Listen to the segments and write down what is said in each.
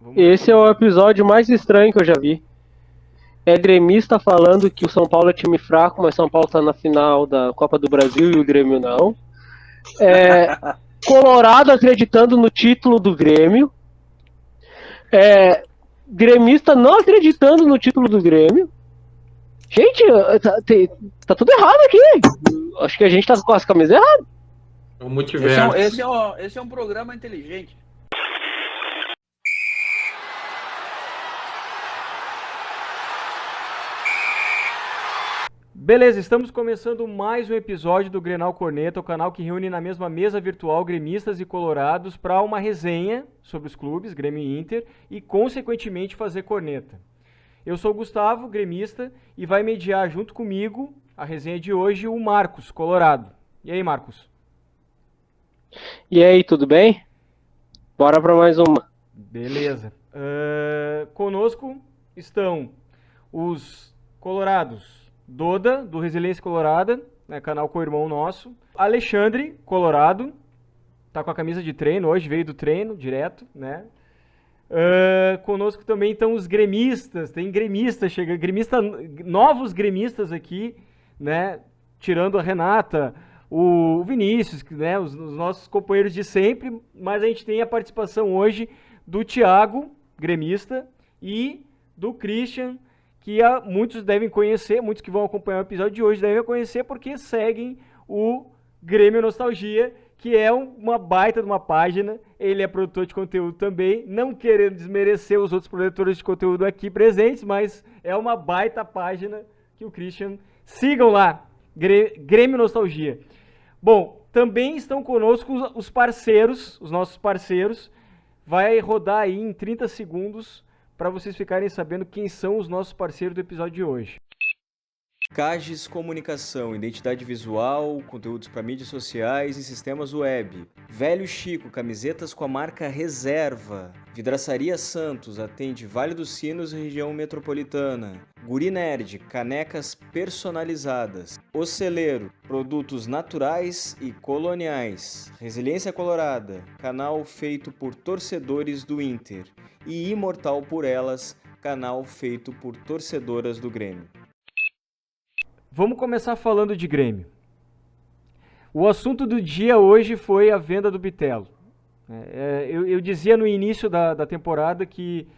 Vamos Esse é o episódio mais estranho que eu já vi. É gremista falando que o São Paulo é time fraco, mas São Paulo tá na final da Copa do Brasil e o Grêmio não. É, Colorado acreditando no título do Grêmio. É, Gremista não acreditando no título do Grêmio. Gente, tá tudo errado aqui. Acho que a gente tá com as camisas erradas. O multiverso. Esse é um programa inteligente. Beleza, estamos começando mais um episódio do Grenal Corneta, o canal que reúne na mesma mesa virtual gremistas e colorados para uma resenha sobre os clubes, Grêmio e Inter, e consequentemente fazer corneta. Eu sou o Gustavo, gremista, e vai mediar junto comigo a resenha de hoje o Marcos, colorado. E aí, Marcos? E aí, tudo bem? Bora pra mais uma. Beleza. Conosco estão os colorados. Doda, do Resiliência Colorada, né, canal co-irmão nosso. Alexandre, colorado, tá com a camisa de treino hoje, veio do treino direto, né? Conosco também estão os gremistas, tem novos gremistas aqui, né? Tirando a Renata, o Vinícius, né? Os nossos companheiros de sempre, mas a gente tem a participação hoje do Thiago, gremista, e do Christian, que muitos devem conhecer, muitos que vão acompanhar o episódio de hoje devem conhecer porque seguem o Grêmio Nostalgia, que é uma baita de uma página. Ele é produtor de conteúdo também, não querendo desmerecer os outros produtores de conteúdo aqui presentes, mas é uma baita página que o Christian... Sigam lá, Grêmio Nostalgia. Bom, também estão conosco os parceiros, os nossos parceiros. Vai rodar aí em 30 segundos para vocês ficarem sabendo quem são os nossos parceiros do episódio de hoje. Cages Comunicação, identidade visual, conteúdos para mídias sociais e sistemas web. Velho Chico, camisetas com a marca Reserva. Vidraçaria Santos, atende Vale dos Sinos e região metropolitana. Guri Nerd, canecas personalizadas. O Celeiro, produtos naturais e coloniais. Resiliência Colorada, canal feito por torcedores do Inter. E Imortal por Elas, canal feito por torcedoras do Grêmio. Vamos começar falando de Grêmio. O assunto do dia hoje foi a venda do Bitelo. Eu dizia no início da temporada que,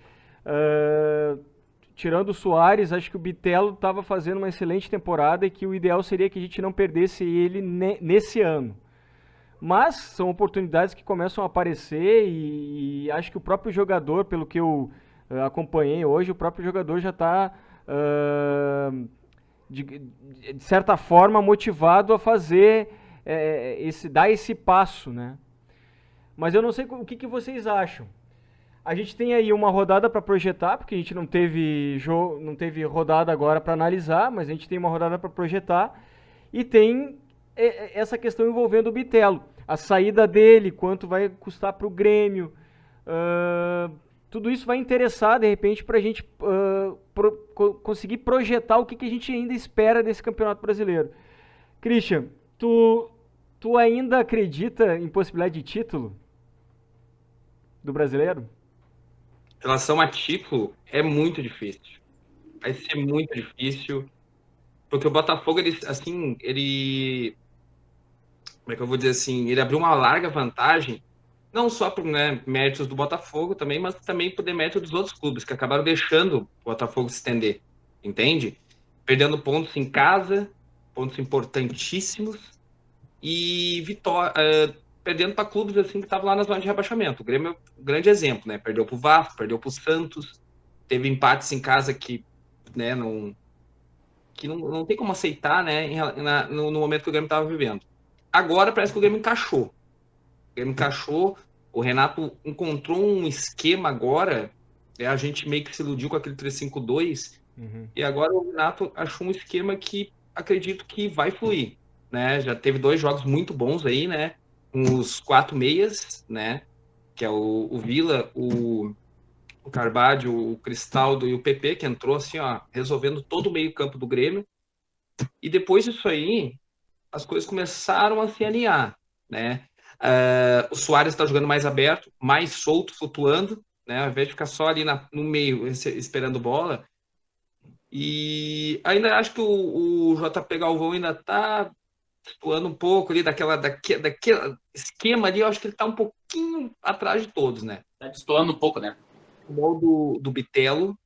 tirando o Soares, acho que o Bitelo estava fazendo uma excelente temporada e que o ideal seria que a gente não perdesse ele nesse ano. Mas são oportunidades que começam a aparecer e acho que o próprio jogador, pelo que eu acompanhei hoje, o próprio jogador já está... de certa forma, motivado a fazer, dar esse passo, né? Mas eu não sei o que vocês acham. A gente tem aí uma rodada para projetar, porque a gente não teve rodada agora para analisar, mas a gente tem uma rodada para projetar. E tem essa questão envolvendo o Bitelo. A saída dele, quanto vai custar para o Grêmio. Tudo isso vai interessar, de repente, para a gente conseguir projetar o que a gente ainda espera desse Campeonato Brasileiro. Christian, tu ainda acredita em possibilidade de título do Brasileiro? Em relação a título, é muito difícil. Vai ser muito difícil, porque o Botafogo, ele como é que eu vou dizer assim, ele abriu uma larga vantagem, não só por méritos do Botafogo também, mas também por demérito dos outros clubes, que acabaram deixando o Botafogo se estender, entende? Perdendo pontos em casa, pontos importantíssimos, e perdendo para clubes assim que estavam lá na zona de rebaixamento. O Grêmio é um grande exemplo, né? Perdeu para o Vasco, perdeu para o Santos, teve empates em casa que, né, não tem como aceitar, né, no momento que o Grêmio estava vivendo. Agora parece que o Grêmio encaixou. O Grêmio encaixou, o Renato encontrou um esquema agora, a gente meio que se iludiu com aquele 3-5-2, e agora o Renato achou um esquema que acredito que vai fluir, né? Já teve 2 jogos muito bons aí, né? Com os 4 meias, né? Que é o Vila, o Carvalho, o Cristaldo e o PP, que entrou assim, ó, resolvendo todo o meio-campo do Grêmio. E depois disso aí, as coisas começaram a se alinhar, né? O Soares está jogando mais aberto, mais solto, flutuando, né? Ao invés de ficar só ali no meio esperando bola. E ainda acho que o JP Galvão ainda tá atuando um pouco ali daquele esquema ali, eu acho que ele tá um pouquinho atrás de todos, né? Tá destoando um pouco, né? O futebol do Bitelo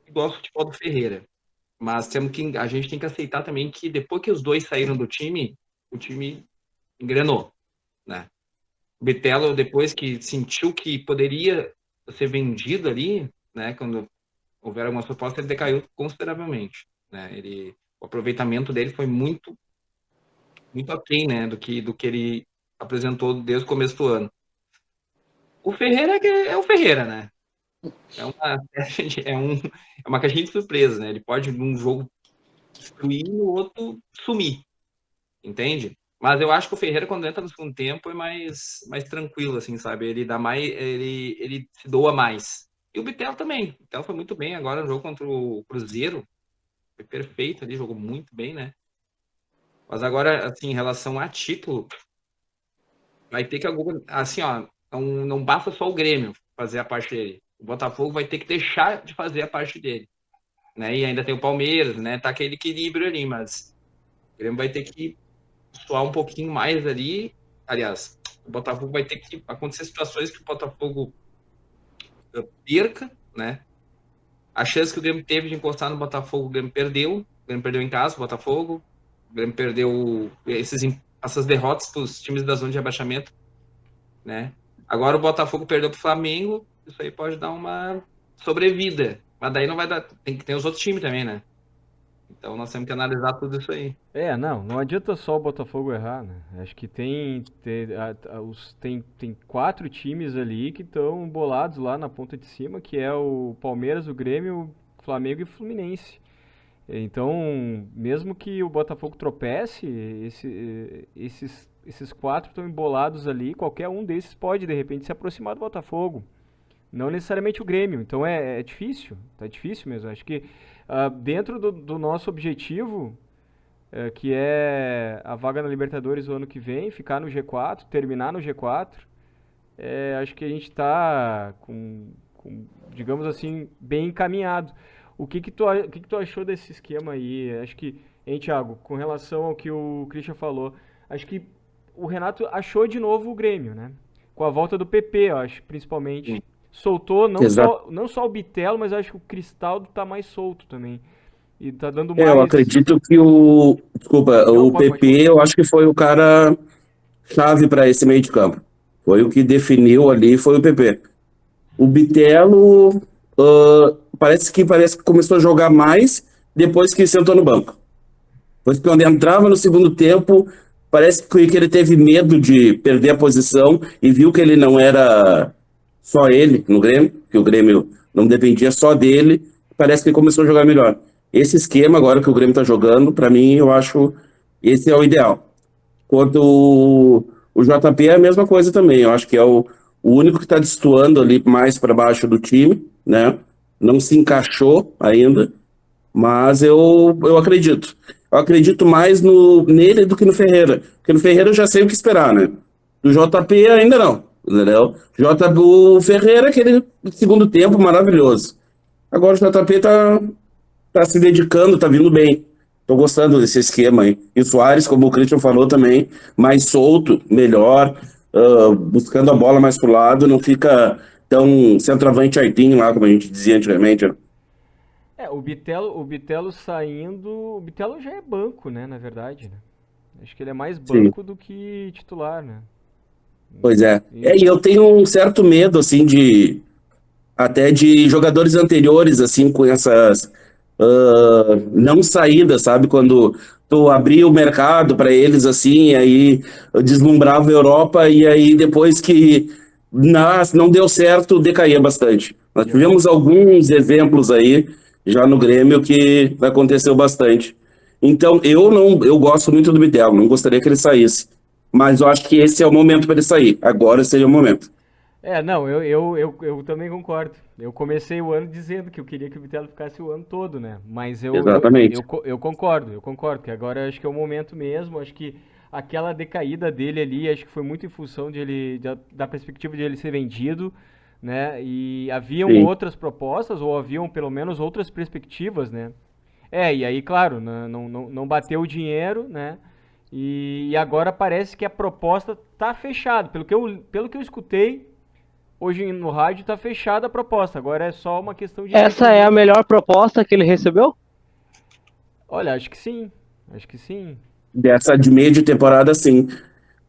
igual o futebol do Ferreira. Mas a gente tem que aceitar também que depois que os dois saíram do time, o time engrenou, né? O Bitelo, depois que sentiu que poderia ser vendido ali, né? Quando houveram algumas propostas, ele decaiu consideravelmente, né? O aproveitamento dele foi muito, muito aquém, né? Do que ele apresentou desde o começo do ano. O Ferreira é o Ferreira, né? É uma, é uma caixinha de surpresa, né? Ele pode, num jogo, destruir e no outro sumir, entende? Mas eu acho que o Ferreira, quando entra no segundo tempo, é mais tranquilo, assim, sabe? Ele dá mais, ele se doa mais. E o Bitelo também. O Bitelo foi muito bem agora no jogo contra o Cruzeiro. Foi perfeito ali, jogou muito bem, né? Mas agora, assim, em relação a título, vai ter que, assim, ó, não basta só o Grêmio fazer a parte dele. O Botafogo vai ter que deixar de fazer a parte dele, né? E ainda tem o Palmeiras, né? Tá aquele equilíbrio ali, mas o Grêmio vai ter que suar um pouquinho mais ali. Aliás, o Botafogo vai ter que acontecer situações que o Botafogo perca, né? A chance que o Grêmio teve de encostar no Botafogo, o Grêmio perdeu. O Grêmio perdeu em casa, o Botafogo. O Grêmio perdeu essas derrotas para os times da zona de rebaixamento, né? Agora o Botafogo perdeu para o Flamengo. Isso aí pode dar uma sobrevida. Mas daí não vai dar. Tem que ter os outros times também, né? Então nós temos que analisar tudo isso aí. Não adianta só o Botafogo errar, né? Acho que tem 4 times ali que estão bolados lá na ponta de cima, que é o Palmeiras, o Grêmio, o Flamengo e o Fluminense. Então, mesmo que o Botafogo tropece, esses 4 estão embolados ali, qualquer um desses pode de repente se aproximar do Botafogo. Não necessariamente o Grêmio. Então é difícil, tá difícil mesmo. Acho que dentro do nosso objetivo, que é a vaga na Libertadores o ano que vem, ficar no G4, terminar no G4, acho que a gente está digamos assim, bem encaminhado. O que que tu achou desse esquema aí? Acho que, hein, Thiago, com relação ao que o Christian falou, acho que o Renato achou de novo o Grêmio, né? Com a volta do PP, eu acho, principalmente. Soltou Exato. não só o Bitelo, mas acho que o Cristaldo tá mais solto também. E tá dando Eu mais. acredito que desculpa, Não, o pode PP, falar. eu acho que foi o cara chave para esse meio de campo. Foi o que definiu ali, foi o PP. O Bitelo, parece que começou a jogar mais depois que sentou no banco. Pois quando entrava no segundo tempo, parece que ele teve medo de perder a posição e viu que ele não era só ele no Grêmio, que o Grêmio não dependia só dele, parece que ele começou a jogar melhor. Esse esquema agora que o Grêmio está jogando, para mim, eu acho esse é o ideal. Quanto o JP é a mesma coisa também, eu acho que é o único que está destoando ali mais para baixo do time, né? Não se encaixou ainda, mas eu acredito. Eu acredito mais nele do que no Ferreira. Porque no Ferreira eu já sei o que esperar, né? Do JP ainda não, entendeu? O Ferreira, aquele segundo tempo maravilhoso. Agora o JP tá se dedicando, tá vindo bem. Tô gostando desse esquema aí. E o Soares, como o Christian falou também, mais solto, melhor, buscando a bola mais pro lado, não fica tão centroavante artinho lá, como a gente dizia antigamente, né? O Bitelo saindo. O Bitelo já é banco, né? Na verdade, né? Acho que ele é mais Sim. banco do que titular, né? Pois é. E- E eu tenho um certo medo, assim, até de jogadores anteriores, assim, com essas não saídas, sabe? Quando tu abria o mercado para eles, assim, aí deslumbrava a Europa e aí depois que não deu certo, decaía bastante. Nós Já. tivemos alguns exemplos aí, já no Grêmio, que aconteceu bastante. Então, eu gosto muito do Bitelo, não gostaria que ele saísse. Mas eu acho que esse é o momento para ele sair. Agora seria o momento. Não, eu também concordo. Eu comecei o ano dizendo que eu queria que o Bitelo ficasse o ano todo, né? Mas Exatamente. eu concordo, que agora acho que é o momento mesmo. Acho que aquela decaída dele ali, acho que foi muito em função da perspectiva de ele ser vendido, né? E haviam Sim. outras propostas, ou haviam pelo menos outras perspectivas, né? E aí, claro, não bateu o dinheiro, né? E agora parece que a proposta tá fechada. Pelo que eu escutei, hoje no rádio tá fechada a proposta. Agora é só uma questão de Essa é a melhor proposta que ele recebeu? Olha, acho que sim. Acho que sim. Dessa de meio de temporada, sim.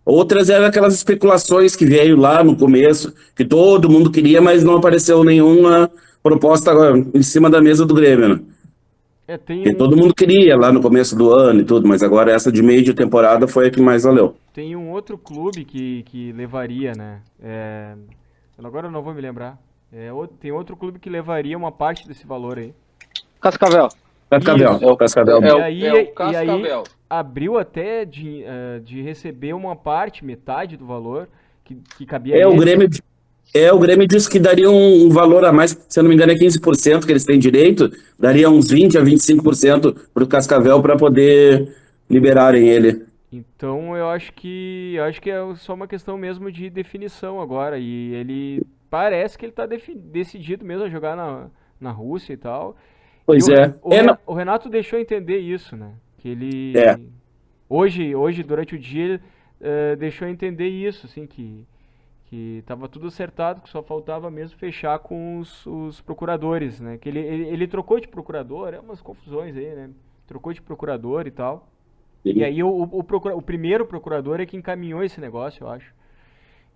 Outras eram aquelas especulações que veio lá no começo, que todo mundo queria, mas não apareceu nenhuma proposta em cima da mesa do Grêmio, né? Tem Que todo mundo queria lá no começo do ano e tudo, mas agora essa de meio de temporada foi a que mais valeu. tem um outro clube que levaria, né? Agora eu não vou me lembrar. Tem outro clube que levaria uma parte desse valor aí. Cascavel. Cascavel, Isso. Cascavel. E aí, é o e aí Cascavel. abriu até de receber uma parte, metade do valor que cabia a É, o eles. Grêmio, o Grêmio disse que daria um valor a mais, se eu não me engano é 15% que eles têm direito, daria uns 20 a 25% para o Cascavel para poder liberarem ele. Então eu acho que é só uma questão mesmo de definição agora. E ele parece que ele está decidido mesmo a jogar na Rússia e tal. E Pois é. Não, O Renato deixou entender isso, né? Que é. ele hoje durante o dia ele deixou entender isso, assim, que estava tudo acertado, que só faltava mesmo fechar com os procuradores, né? Que ele trocou de procurador, umas confusões aí, né? Trocou de procurador e tal. E aí o primeiro procurador é que encaminhou esse negócio, eu acho.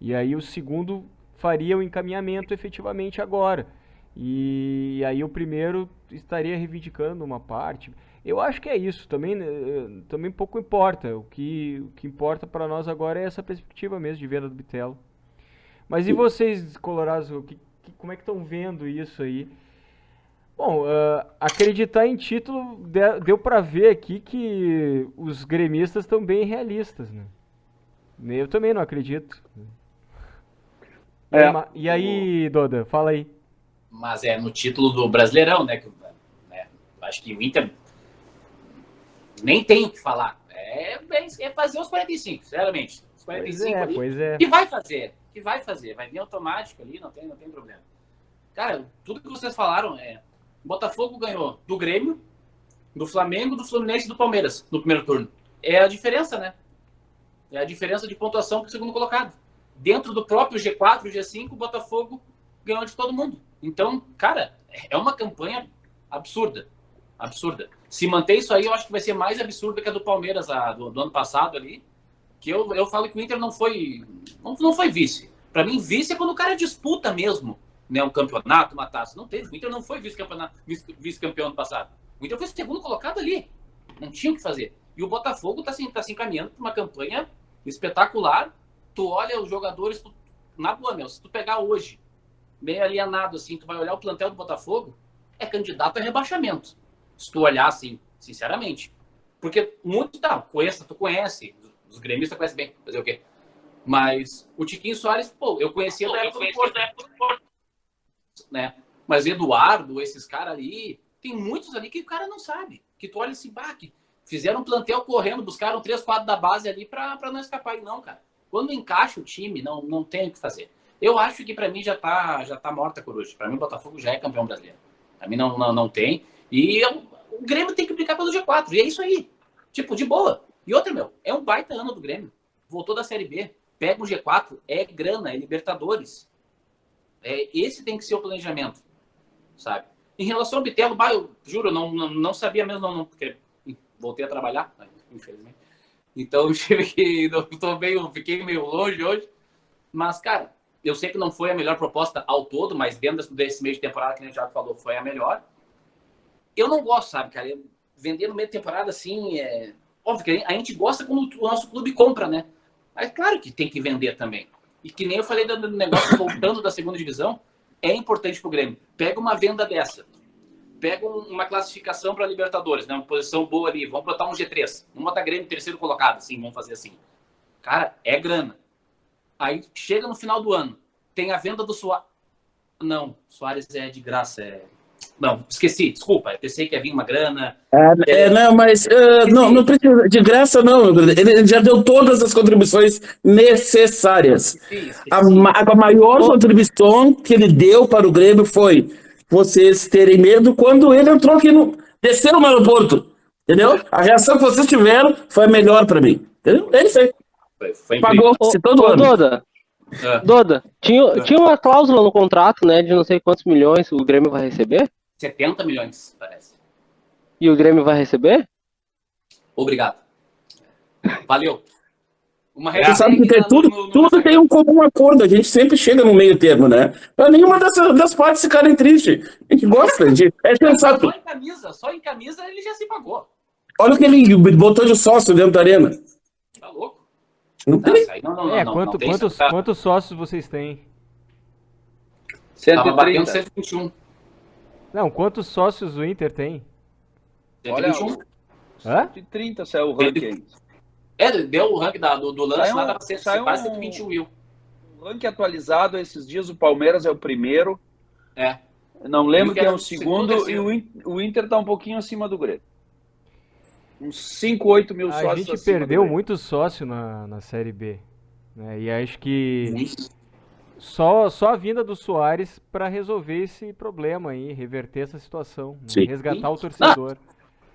E aí o segundo faria o encaminhamento efetivamente agora. E aí o primeiro estaria reivindicando uma parte. Eu acho que é isso, também pouco importa. O que importa para nós agora é essa perspectiva mesmo de venda do Bitelo. Mas e vocês, colorados, como é que estão vendo isso aí? Bom, acreditar em título deu pra ver aqui que os gremistas estão bem realistas, né? Eu também não acredito. E aí, Doda, fala aí. Mas é no título do Brasileirão, né? Acho que o Inter nem tem o que falar. É fazer os 45, sinceramente. Os 45 ali. Pois é. Que vai fazer. Vai vir automático ali, não tem problema. Cara, tudo que vocês falaram o Botafogo ganhou do Grêmio, do Flamengo, do Fluminense e do Palmeiras no primeiro turno. É a diferença, né? É a diferença de pontuação para o segundo colocado. Dentro do próprio G4, G5, o Botafogo ganhou de todo mundo. Então, cara, é uma campanha absurda. Absurda. Se manter isso aí, eu acho que vai ser mais absurda que a do Palmeiras do ano passado ali. Que eu falo que o Inter não foi vice. Para mim, vice é quando o cara disputa mesmo, né, um campeonato, uma taça. Não teve. O Inter não foi vice-campeão ano passado. O Inter foi segundo colocado ali. Não tinha o que fazer. E o Botafogo tá se encaminhando para uma campanha espetacular. Tu olha os jogadores, na boa, meu, se tu pegar hoje, meio alienado assim, tu vai olhar o plantel do Botafogo, é candidato a rebaixamento. Se tu olhar assim, sinceramente. Porque muito, tu conhece, os gremistas conhecem bem, fazer o quê? Mas o Tiquinho Soares, eu conhecia da época do Porto, né? Mas Eduardo, esses caras ali, tem muitos ali que o cara não sabe. Que tu olha assim, que fizeram um plantel correndo, buscaram 3, 4 da base ali pra não escapar. E não, cara. Quando encaixa o time, não tem o que fazer. Eu acho que pra mim já tá morta a coruja. Pra mim o Botafogo já é campeão brasileiro. Pra mim não tem. E o Grêmio tem que brincar pelo G4. E é isso aí. Tipo, de boa. E outra, é um baita ano do Grêmio. Voltou da Série B. Pega o G4, é grana, é Libertadores. Esse tem que ser o planejamento, sabe? Em relação ao Bitelo, eu juro, não sabia mesmo, não, porque voltei a trabalhar, infelizmente. Então, fiquei meio longe hoje. Mas, cara, eu sei que não foi a melhor proposta ao todo, mas dentro desse meio de temporada, que a gente já falou, foi a melhor. Eu não gosto, sabe, cara? Vender no meio de temporada, assim, óbvio que a gente gosta quando o nosso clube compra, né? Mas claro que tem que vender também. E que nem eu falei do negócio voltando da segunda divisão, é importante pro Grêmio. Pega uma venda dessa. Pega uma classificação para Libertadores, né? Uma posição boa ali. Vamos botar um G3. Vamos botar Grêmio terceiro colocado, assim, vamos fazer assim. Cara, é grana. Aí chega no final do ano, tem a venda do Soares. Não, Soares é de graça, Não, esqueci, desculpa. Eu pensei que ia vir uma grana. Não, mas não precisa de graça, não. Ele já deu todas as contribuições necessárias. Esqueci. A maior contribuição que ele deu para o Grêmio foi vocês terem medo quando ele entrou aqui desceram no aeroporto. Entendeu? A reação que vocês tiveram foi a melhor para mim. Entendeu? É isso aí. Foi incrível. Pagou-se todo ano. Doda, tinha uma cláusula no contrato, né, de não sei quantos milhões o Grêmio vai receber? 70 milhões, parece. E o Grêmio vai receber? Obrigado. Valeu. Uma Você sabe que tem tudo tem um comum acordo, a gente sempre chega no meio termo, né? Pra nenhuma das partes ficarem tristes. A gente gosta, é sensato. Só em camisa ele já se pagou. Olha o que ele botou de sócio dentro da arena. Tá louco? Não tem. Quantos sócios vocês têm? Tava batendo 130. 121. Não, quantos sócios o Inter tem? Olha, 121. Hã? 130 saiu o ranking. Deu o ranking do lance lá, tava quase 121 mil. O ranking atualizado, esses dias o Palmeiras é o primeiro. É. Eu não lembro quem é o segundo, segundo, e o Inter tá um pouquinho acima do Grêmio. Uns 5, 8 mil sócios. A gente perdeu muito sócio na Série B. Né? E acho que só a vinda do Soares para resolver esse problema aí, reverter essa situação, né? Resgatar o torcedor.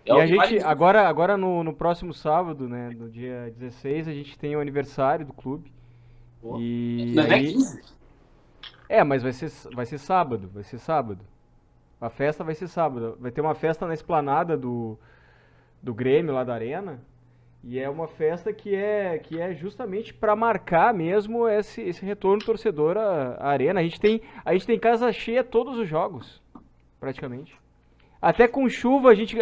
E a gente, agora no próximo sábado, né, no dia 16, a gente tem o aniversário do clube. E não aí... é 15? Mas vai ser sábado, A festa vai ser sábado. Vai ter uma festa na esplanada do Grêmio, lá da Arena. E é uma festa que é justamente para marcar mesmo esse retorno torcedor à Arena. A gente tem casa cheia todos os jogos, praticamente. Até com chuva a gente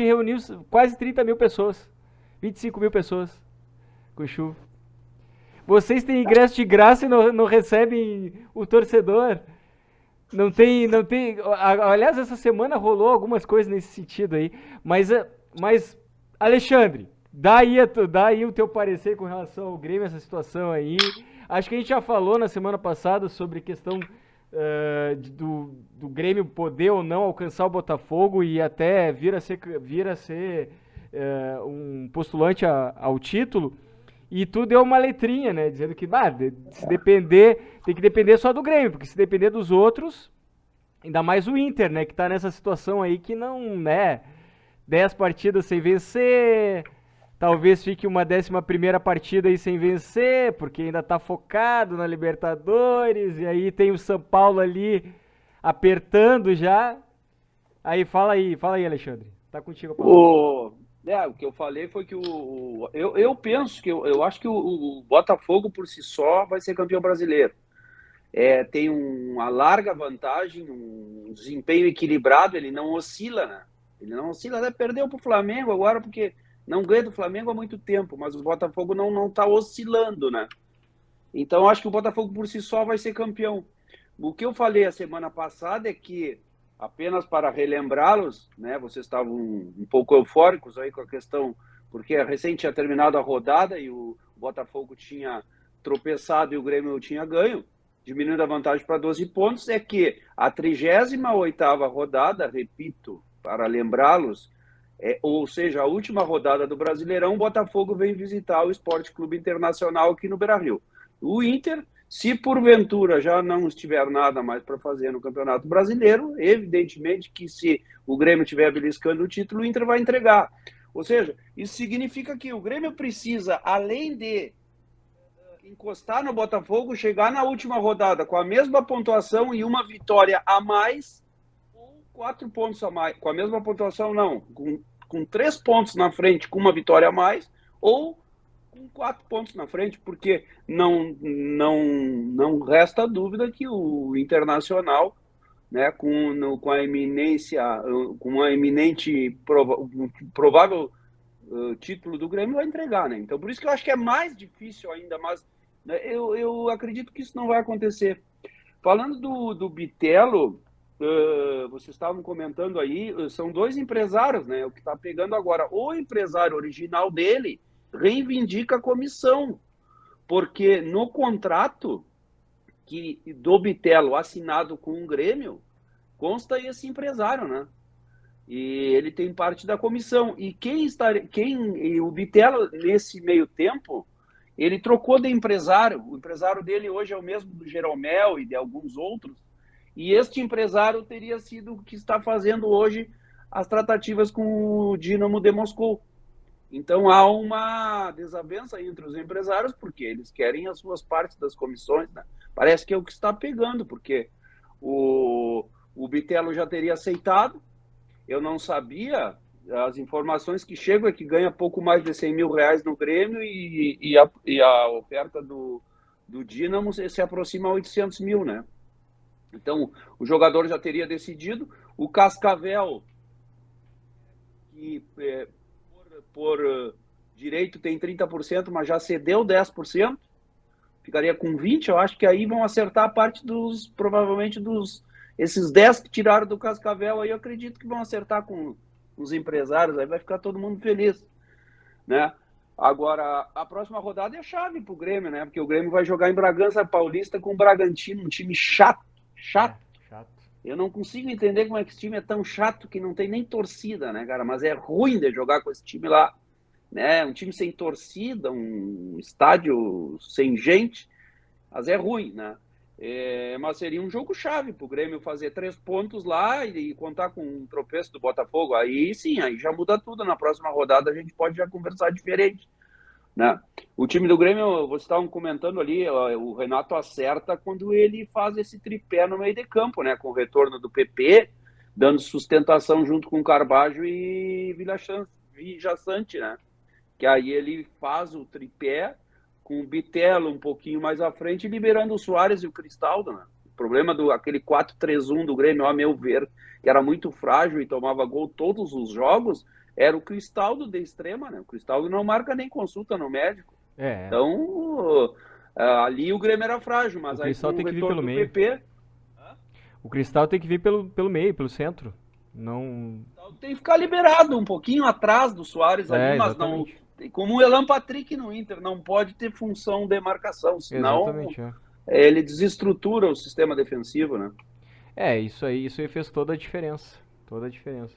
reuniu quase 30 mil pessoas. 25 mil pessoas com chuva. Vocês têm ingresso de graça e não recebem o torcedor. Não tem. Aliás, essa semana rolou algumas coisas nesse sentido aí. Mas Alexandre, dá aí o teu parecer com relação ao Grêmio, essa situação aí. Acho que a gente já falou na semana passada sobre a questão do Grêmio poder ou não alcançar o Botafogo e até vir a ser um postulante ao título. E tu deu uma letrinha, né, dizendo que tem que depender só do Grêmio, porque se depender dos outros, ainda mais o Inter, né, que tá nessa situação aí que não, né, 10 partidas sem vencer, talvez fique uma 11ª partida aí sem vencer, porque ainda tá focado na Libertadores, e aí tem o São Paulo ali apertando já. Aí, fala aí, Alexandre. Tá contigo a palavra. O que eu falei foi que eu penso que eu acho que o Botafogo por si só vai ser campeão brasileiro. Tem uma larga vantagem, um desempenho equilibrado, ele não oscila, né? Ele não oscila, até perdeu para o Flamengo agora, porque não ganha do Flamengo há muito tempo, mas o Botafogo não está oscilando, né? Então, eu acho que o Botafogo por si só vai ser campeão. O que eu falei a semana passada é que, apenas para relembrá-los, né? Vocês estavam um pouco eufóricos aí com a questão, porque recém tinha terminado a rodada e o Botafogo tinha tropeçado e o Grêmio tinha ganho, diminuindo a vantagem para 12 pontos, é que a 38ª rodada, repito, para lembrá-los, ou seja, a última rodada do Brasileirão, o Botafogo vem visitar o Sport Clube Internacional aqui no Beira-Rio. O Inter, se porventura já não estiver nada mais para fazer no Campeonato Brasileiro, evidentemente que se o Grêmio estiver beliscando o título, o Inter vai entregar. Ou seja, isso significa que o Grêmio precisa, além de encostar no Botafogo, chegar na última rodada com a mesma pontuação e uma vitória a mais, ou 4 pontos a mais. Com a mesma pontuação, não. Com 3 pontos na frente, com uma vitória a mais, ou com 4 pontos na frente, porque não resta dúvida que o Internacional, né, com a eminência, com uma eminente provável título do Grêmio, vai entregar, né? Então, por isso que eu acho que é mais difícil ainda, mas né, eu acredito que isso não vai acontecer. Falando do Bitelo, vocês estavam comentando aí, são 2 empresários, né? O que está pegando agora, o empresário original dele reivindica a comissão, porque no contrato do Bitelo assinado com o Grêmio, consta esse empresário, né? E ele tem parte da comissão. E e o Bitelo, nesse meio tempo, ele trocou de empresário. O empresário dele hoje é o mesmo do Jeromel e de alguns outros. E este empresário teria sido o que está fazendo hoje as tratativas com o Dínamo de Moscou. Então há uma desavença entre os empresários, porque eles querem as suas partes das comissões, né? Parece que é o que está pegando, porque o Bitelo já teria aceitado. Eu não sabia, as informações que chegam é que ganha pouco mais de 100 mil reais no Grêmio e a oferta do Dínamo se aproxima a 800 mil, né? Então, o jogador já teria decidido. O Cascavel, que por direito tem 30%, mas já cedeu 10%, ficaria com 20%. Eu acho que aí vão acertar a parte provavelmente esses 10 que tiraram do Cascavel, aí eu acredito que vão acertar com os empresários, aí vai ficar todo mundo feliz, né? Agora, a próxima rodada é chave pro Grêmio, né? Porque o Grêmio vai jogar em Bragança Paulista com o Bragantino, um time chato. Chato. Eu não consigo entender como é que esse time é tão chato que não tem nem torcida, né, cara? Mas é ruim de jogar com esse time lá, né? Um time sem torcida, um estádio sem gente, mas é ruim, né? Mas seria um jogo chave para o Grêmio fazer 3 pontos lá e contar com um tropeço do Botafogo. Aí sim, aí já muda tudo. Na próxima rodada a gente pode já conversar diferente, né? O time do Grêmio, vocês estavam comentando ali, o Renato acerta quando ele faz esse tripé no meio de campo, né? Com o retorno do PP, dando sustentação junto com o Carbajo e Villaçante, né? Que aí ele faz o tripé com o Bitelo um pouquinho mais à frente, liberando o Soares e o Cristaldo, né? O problema aquele 4-3-1 do Grêmio, a meu ver, que era muito frágil e tomava gol todos os jogos, era o Cristaldo de extrema, né? O Cristaldo não marca nem consulta no médico. Então, ali o Grêmio era frágil, mas o aí Cristal com tem o que vir retorno pelo do meio. PP... O Cristal tem que vir pelo meio, pelo centro. Não... Tem que ficar liberado um pouquinho atrás do Soares ali, mas não... Como o Elan Patrick no Inter, não pode ter função de marcação, senão ele desestrutura o sistema defensivo, né? Isso aí fez toda a diferença. Toda a diferença.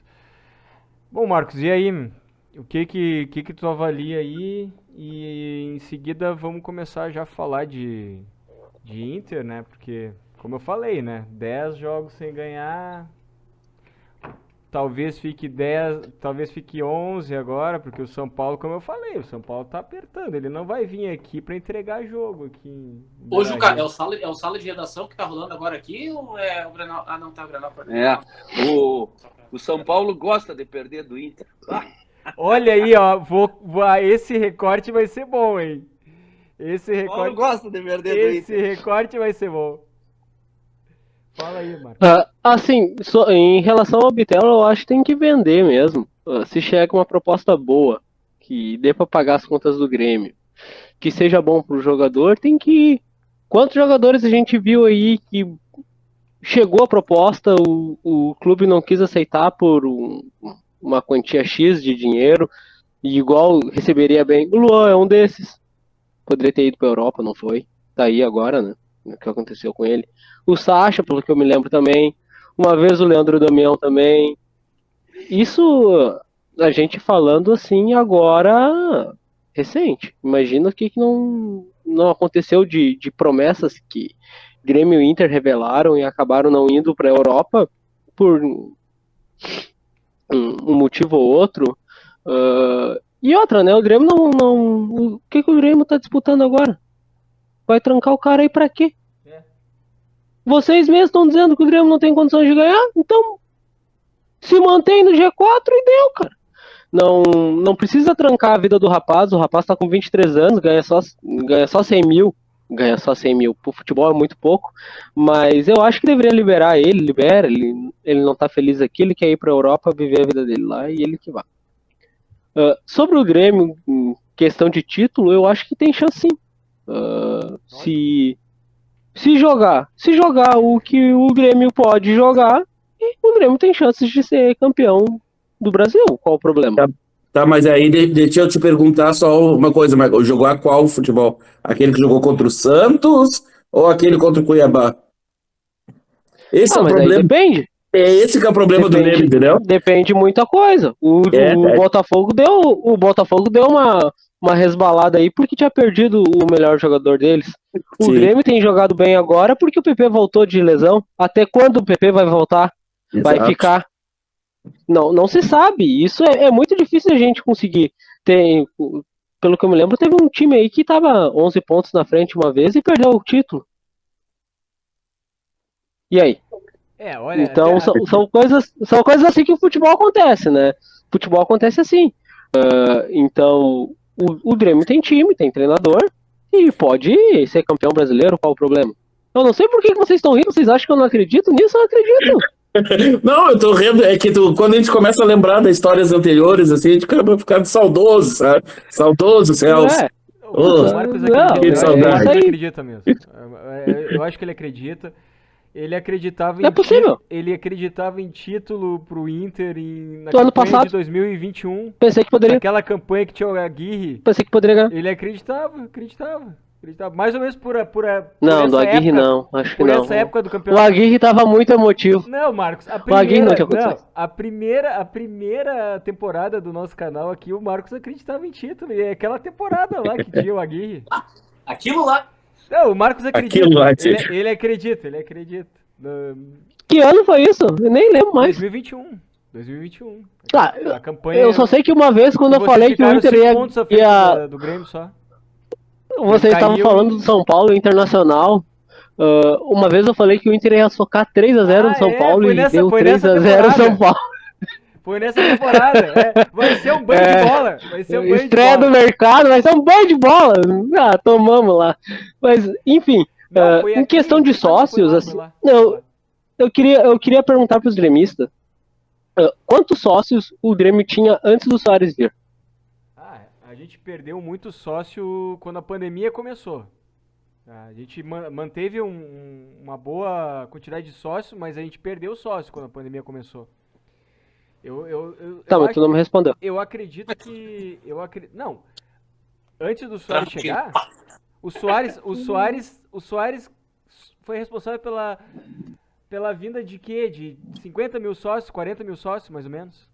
Bom, Marcos, e aí? O que tu avalia aí? E em seguida vamos começar já a falar de Inter, né? Porque, como eu falei, né? 10 jogos sem ganhar... Talvez fique 10, talvez fique 11 agora, porque o São Paulo, como eu falei, o São Paulo tá apertando. Ele não vai vir aqui para entregar jogo aqui. Ô, Juca, é o sala de redação que tá rolando agora aqui ou é o Grenal? Ah, não, tá o Grenal. O São Paulo gosta de perder do Inter. Olha aí, ó, esse recorte vai ser bom, hein? Esse recorte... Paulo gosta de perder do Inter. Esse recorte vai ser bom. Fala aí, Marcos. Assim, em relação ao Bitelo, eu acho que tem que vender mesmo. Se chega uma proposta boa, que dê para pagar as contas do Grêmio, que seja bom pro jogador, tem que ir. Quantos jogadores a gente viu aí que chegou a proposta, o clube não quis aceitar por uma quantia X de dinheiro, e igual receberia bem. O Luan é um desses. Poderia ter ido para a Europa, não foi? Tá aí agora, né? O que aconteceu com ele. O Sacha, pelo que eu me lembro também. Uma vez o Leandro Damião também. Isso a gente falando assim agora recente. Imagina o que não aconteceu de promessas que Grêmio e Inter revelaram e acabaram não indo para a Europa por um motivo ou outro. E outra, né? O Grêmio não. O que o Grêmio tá disputando agora? Vai trancar o cara aí pra quê? Vocês mesmos estão dizendo que o Grêmio não tem condições de ganhar, então se mantém no G4 e deu, cara. Não precisa trancar a vida do rapaz. O rapaz tá com 23 anos, ganha só 100 mil. Ganha só 100 mil. Pro futebol é muito pouco. Mas eu acho que deveria liberar ele. Libera. Ele não tá feliz aqui. Ele quer ir pra Europa, viver a vida dele lá e ele que vai. Sobre o Grêmio, em questão de título, eu acho que tem chance sim. Se jogar o que o Grêmio pode jogar, o Grêmio tem chances de ser campeão do Brasil. Qual o problema? Tá, mas aí deixa eu te perguntar só uma coisa, Marcos. Jogou a qual futebol? Aquele que jogou contra o Santos ou aquele contra o Cuiabá? Esse é o mas problema. aí depende. É esse que é o problema do Grêmio, entendeu? Depende de muita coisa. O Botafogo deu uma resbalada aí porque tinha perdido o melhor jogador deles. O Sim. Grêmio tem jogado bem agora porque o PP voltou de lesão. Até quando o PP vai voltar? Vai Exato. ficar? Não se sabe. Isso é muito difícil a gente conseguir. Pelo que eu me lembro, teve um time aí que tava 11 pontos na frente uma vez e perdeu o título. E aí? Olha, Então até- são coisas assim que o futebol acontece, né? O futebol acontece assim. Então o Grêmio tem time, tem treinador e pode ser campeão brasileiro, qual o problema? Eu não sei por que vocês estão rindo, vocês acham que eu não acredito nisso? Eu acredito. Não, eu tô rindo, é que quando a gente começa a lembrar das histórias anteriores, assim, a gente acaba ficando saudoso, sabe? Saudoso, Celso. É, o Marcos não, acredita, que saudade. o Marcos isso aí. acredita mesmo. Eu acho que ele acredita. Ele acreditava É possível. ele acreditava em título pro Inter na Do ano campanha passado. de 2021. Pensei que poderia Aquela campanha que tinha o Aguirre, ganhar. ele acreditava. Mais ou menos por Não, essa do Aguirre época, não, acho que por não. essa época do O campeonato. Aguirre tava muito emotivo. Não, Marcos, O Aguirre não tinha condições. a primeira temporada do nosso canal aqui, o Marcos acreditava em título. E é aquela temporada lá que tinha o Aguirre. Aquilo lá. Não, o Marcos acredita. Aquilo lá, Ele acredita. Que ano foi isso? Eu nem lembro mais. 2021. Tá, A campanha. eu só sei que uma vez quando eu vocês falei que o ficaram Inter 5 pontos à frente ia do Grêmio só. Vocês estavam caiu falando do São Paulo Internacional. Uma vez eu falei que o Inter ia socar 3x0 no São Paulo foi e nessa- deu foi nessa 3x0 temporada. São Paulo. Foi nessa temporada. Vai ser um banho de bola. Vai ser um banho de Estreia do bola. mercado, vai ser um banho de bola. Tomamos lá. Mas, enfim, Não, foi em aqui. questão de Ah, foi sócios, lá, assim, foi lá. não, eu queria perguntar para os gremistas quantos sócios o Grêmio tinha antes do Soares vir? A gente perdeu muito sócio quando a pandemia começou. A gente manteve uma boa quantidade de sócios, mas a gente perdeu sócio quando a pandemia começou. Tá, mas tu não me respondeu. Eu acredito que. Não. Antes do Soares chegar, o Soares foi responsável pela vinda de quê? De 50 mil sócios, 40 mil sócios, mais ou menos.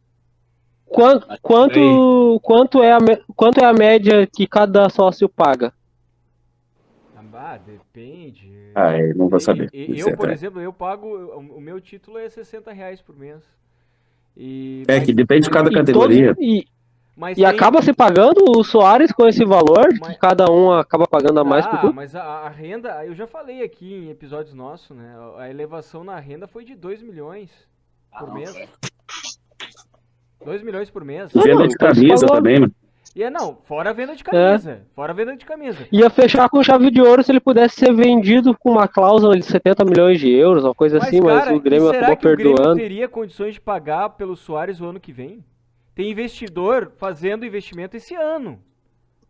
Quanto é a média que cada sócio paga? Depende. Eu não vou saber. Por exemplo, eu pago. O meu título é R$60 por mês. Que depende de cada categoria. E acaba se pagando o Soares com esse valor, que cada um acaba pagando a mais por tudo? Mas a renda, eu já falei aqui em episódios nossos, né? A elevação na renda foi de 2 milhões por mês. 2 milhões por mês. Venda de camisa também, mano. Fora a venda de camisa. Fora a venda de camisa. Ia fechar com chave de ouro se ele pudesse ser vendido com uma cláusula de 70 milhões de euros, uma coisa assim, Cara, mas o Grêmio acabou perdoando. O Grêmio teria condições de pagar pelo Soares o ano que vem? Tem investidor fazendo investimento esse ano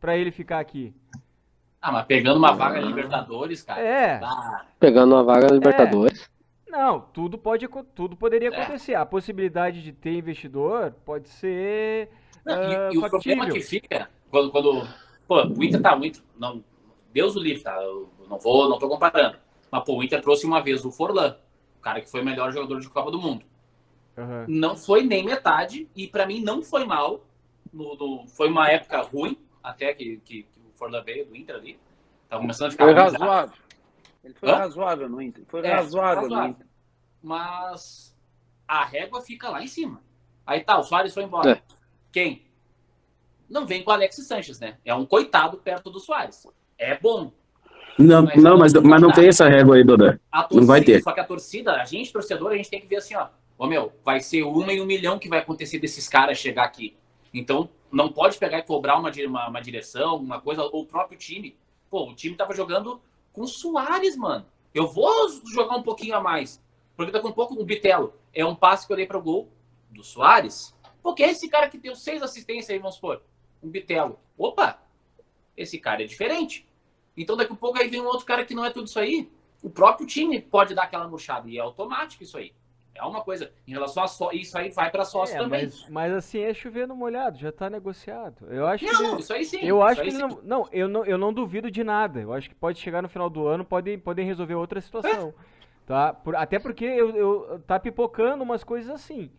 pra ele ficar aqui. Mas pegando uma vaga na Libertadores, cara. Pegando uma vaga na Libertadores. Não, tudo poderia acontecer. A possibilidade de ter investidor pode ser E o problema que fica quando o Inter tá muito, não, Deus o livre, tá? Eu não tô comparando. Mas o Inter trouxe uma vez o Forlan, o cara que foi o melhor jogador de Copa do Mundo. Uhum. Não foi nem metade e pra mim não foi mal. Foi uma época ruim até que o Forlan veio do Inter ali. Tá começando a ficar Foi ruim, razoável. Ele foi razoável no Inter. Razoável no Inter. Mas a régua fica lá em cima. Aí tá, o Soares foi embora. Quem? Não vem com o Alex Sanches, né? É um coitado perto do Soares. É bom. Mas não tem essa régua aí, Dodô. Não vai ter. Só que a torcida, a gente, torcedor, a gente tem que ver assim, ó. Vai ser 1 em 1 milhão que vai acontecer desses caras chegar aqui. Então, não pode pegar e cobrar uma direção, uma coisa, ou o próprio time. O time tava jogando com o Soares, mano. Eu vou jogar um pouquinho a mais. Porque daqui a pouco o Bitelo é um passe que eu dei para o gol do Soares. Porque é esse cara que deu 6 assistências aí, vamos supor. Um Bitelo. Opa! Esse cara é diferente. Então daqui a pouco aí vem um outro cara que não é tudo isso aí. O próprio time pode dar aquela murchada. E é automático isso aí. É uma coisa. Em relação a isso aí vai para sócio também. Mas assim, é chover no molhado. Já tá negociado. Eu acho não, isso aí sim. Eu acho que eu não duvido de nada. Eu acho que pode chegar no final do ano, podem resolver outra situação. tá? Até porque tá pipocando umas coisas assim.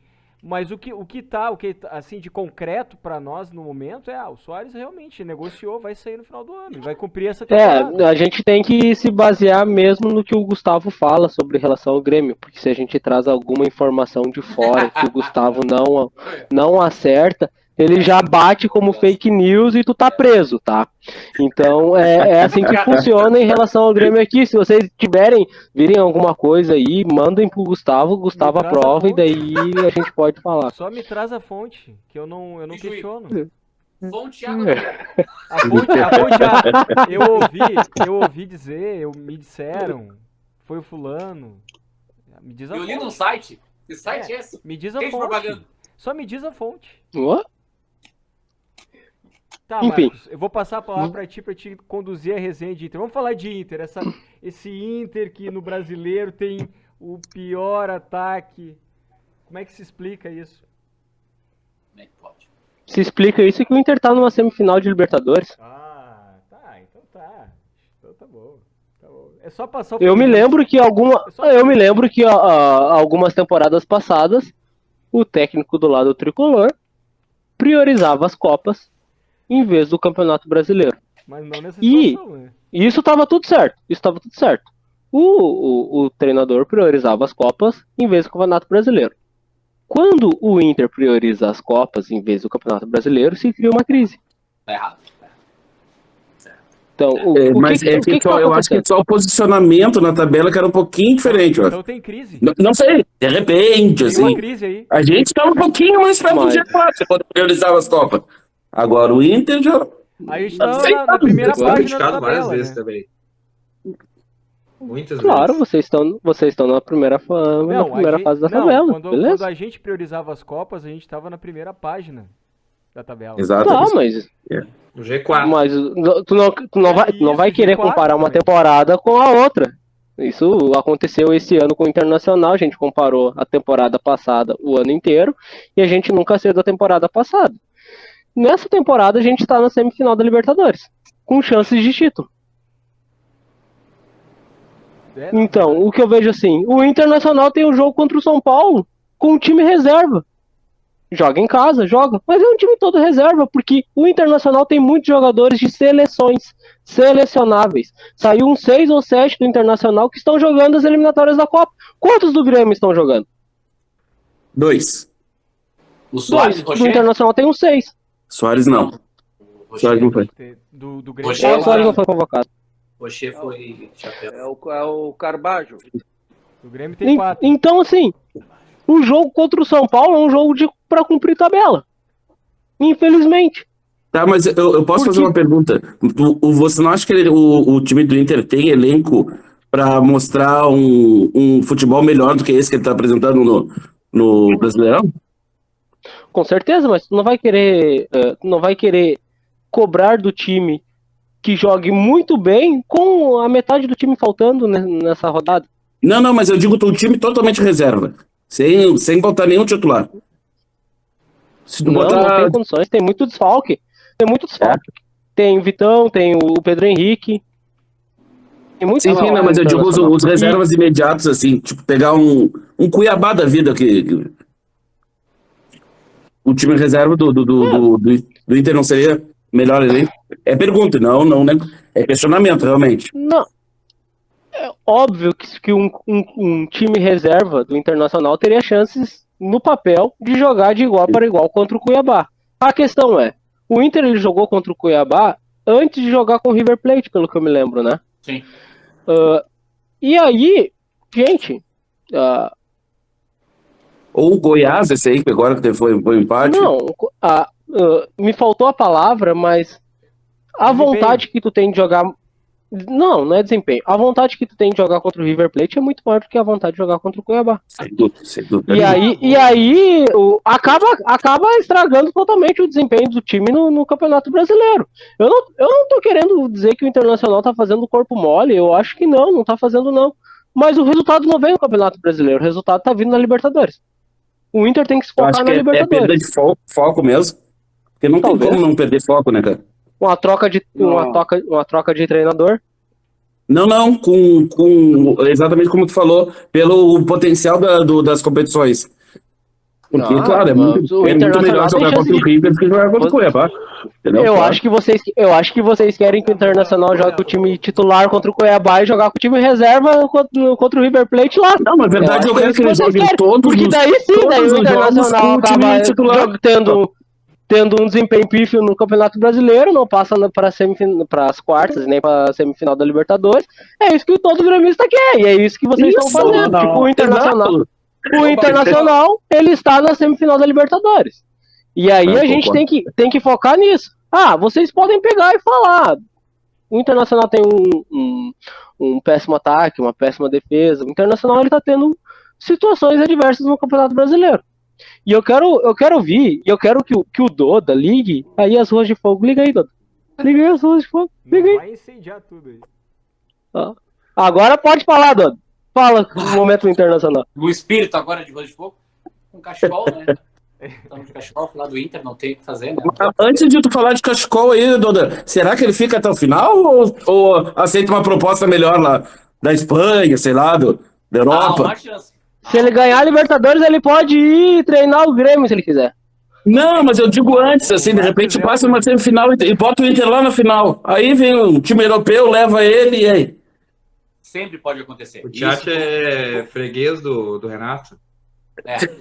Mas o que tá, assim, de concreto pra nós no momento o Soares realmente negociou, vai sair no final do ano e vai cumprir essa temporada. A gente tem que se basear mesmo no que o Gustavo fala sobre relação ao Grêmio, porque se a gente traz alguma informação de fora que o Gustavo não acerta, ele já bate como fake news e tu tá preso, tá? Então é assim que funciona em relação ao Grêmio aqui. Se vocês virem alguma coisa aí, mandem pro Gustavo, o Gustavo Me traz a aprova e fonte. daí a gente pode falar. Só me traz a fonte, que eu não E Juiz? questiono. Fonte água da mulher. A fonte, eu ouvi dizer, me disseram, foi o fulano. Me diz a Eu li num fonte. site. Que site é esse? Me diz a Tem de fonte. propaganda. Só me diz a fonte. Ó, Tá, Enfim. Marcos, eu vou passar a palavra pra te conduzir a resenha de Inter. Vamos falar de Inter, esse Inter que no Brasileiro tem o pior ataque. Como é que se explica isso? Como é que pode? se explica isso que o Inter tá numa semifinal de Libertadores. Ah, tá, então tá. Então tá bom. Tá bom. É só passar o Eu me Fluminense. lembro que algumas temporadas passadas o técnico do lado tricolor priorizava as Copas em vez do Campeonato Brasileiro. Mas não nessa E- situação, né? E isso estava tudo certo. O treinador priorizava as Copas em vez do Campeonato Brasileiro. Quando o Inter prioriza as Copas em vez do Campeonato Brasileiro, se cria uma crise. Tá errado. Então, Mas é que só, eu acho que é só o posicionamento na tabela que era um pouquinho diferente. Ó. Então tem crise. Não sei, de repente, Tem uma assim. crise aí. A gente estava um pouquinho mais perto do Mas- G4 quando priorizava as Copas. Agora o Inter já. A gente tava sei, na primeira Foi página da criticado várias tabela, vezes né? também. Muitas Claro, vezes. vocês estão na primeira fase da tabela. Quando Beleza? a gente priorizava as Copas, a gente tava na primeira página da tabela. Exato. Tá, mas No G4. tu não vai Isso, querer G4 comparar uma também. temporada com a outra. Isso aconteceu esse ano com o Internacional, a gente comparou a temporada passada o ano inteiro e a gente nunca saiu da temporada passada. Nessa temporada a gente está na semifinal da Libertadores, com chances de título. É, Então, o que eu vejo assim, o Internacional tem um jogo contra o São Paulo com um time reserva. Joga em casa, joga, mas é um time todo reserva, porque o Internacional tem muitos jogadores de seleções, selecionáveis. Saiu uns 6 ou 7 do Internacional que estão jogando as eliminatórias da Copa. Quantos do Grêmio estão jogando? 2. O Soares, 2. Do Rocher. Internacional tem uns 6. Soares não. O Soares não Rocher, foi. do Grêmio. Rocher, O Soares não foi convocado. Rocher foi chapéu. É o Carbajo. Do Grêmio tem 4. Então, assim, o jogo contra o São Paulo é um jogo para cumprir tabela. Infelizmente. Tá, mas eu posso fazer uma pergunta. Você não acha que o time do Inter tem elenco para mostrar um futebol melhor do que esse que ele está apresentando no Brasileirão? Com certeza, mas tu não vai querer cobrar do time que jogue muito bem com a metade do time faltando nessa rodada. Não, mas eu digo o time totalmente reserva. Sem botar nenhum titular. Se tu Não botar. tem condições, tem muito desfalque. Tem o Vitão, tem o Pedro Henrique. Tem muito Sim, não, mas eu digo os reservas imediatos, assim, tipo, pegar um Cuiabá da vida que o time reserva do Inter não seria melhor elenco? É pergunta, não, né? É questionamento, realmente. Não. É óbvio que um time reserva do Internacional teria chances no papel de jogar de igual para igual contra o Cuiabá. A questão é, o Inter ele jogou contra o Cuiabá antes de jogar com o River Plate, pelo que eu me lembro, né? Sim. E aí, gente, Ou o Goiás, esse aí, que agora que foi um empate. não, me faltou a palavra, mas a Desempenho. vontade que tu tem de jogar... Não é desempenho. A vontade que tu tem de jogar contra o River Plate é muito maior do que a vontade de jogar contra o Cuiabá. Sem dúvida. E aí acaba estragando totalmente o desempenho do time no Campeonato Brasileiro. Eu não tô querendo dizer que o Internacional tá fazendo corpo mole, eu acho que não tá fazendo não. Mas o resultado não vem no Campeonato Brasileiro, o resultado tá vindo na Libertadores. O Inter tem que se Eu focar acho na que é perda Libertadores. de foco mesmo. Porque não Talvez. tem como não perder foco, né, cara? Uma troca de treinador. Não, com exatamente como tu falou, pelo potencial das competições. Porque, Não, claro, é muito melhor Internacional tem jogar chance contra o River do que jogar contra o Cuiabá. Entendeu? Eu Claro. acho que vocês querem que o Internacional jogue com o time titular contra o Cuiabá e jogar com o time reserva contra o River Plate lá. Não, na verdade eu quero que eles joguem todos Porque daí sim, daí todos o os jogos com Internacional o time acaba titular. tendo um desempenho pífio no Campeonato Brasileiro, não passa para as quartas, nem para a semifinal da Libertadores. É isso que todo gremista quer, e é isso que vocês estão fazendo. Não. Tipo, Exato. o Internacional, ele está na semifinal da Libertadores. E aí a gente tem que focar nisso. Vocês podem pegar e falar. O Internacional tem um péssimo ataque, uma péssima defesa. O Internacional ele tá tendo situações adversas no Campeonato Brasileiro. E eu quero ouvir, e eu quero que o Doda ligue aí as ruas de fogo. Liga aí, Doda. Liga aí as ruas de fogo. Liga aí. Vai incendiar tudo aí. Agora pode falar, Doda. Fala o momento internacional. O espírito agora de Rua de Fogo, com cachecol, né? Estamos de cachecol, falar do Inter, não tem o que fazer, né? Antes de tu falar de cachecol aí, Doda, será que ele fica até o final ou aceita uma proposta melhor lá da Espanha, sei lá, da Europa? Uma chance. Se ele ganhar a Libertadores, ele pode ir treinar o Grêmio se ele quiser. Não, mas eu digo antes, assim, de repente passa uma semifinal e bota o Inter lá na final. Aí vem um time europeu, leva ele e aí. Sempre pode acontecer. O Tchat é freguês do Renato.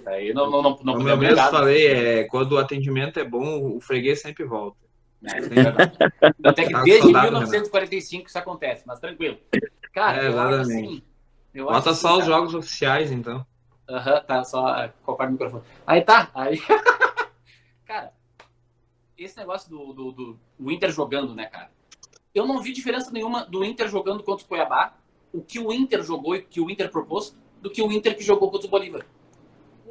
Aí não Como eu podemos mesmo negar. falei, quando o atendimento é bom, o freguês sempre volta. Isso é verdade. Até que Tá desde saudável, 1945 isso acontece, mas tranquilo. Cara, eu acho exatamente. assim. Bota só os jogos oficiais, então. Tá, só colocar o microfone. Aí tá, aí. Cara, esse negócio do Inter jogando, né, cara? Eu não vi diferença nenhuma do Inter jogando contra o Cuiabá, o que o Inter jogou e o que o Inter propôs, do que o Inter que jogou contra o Bolívar.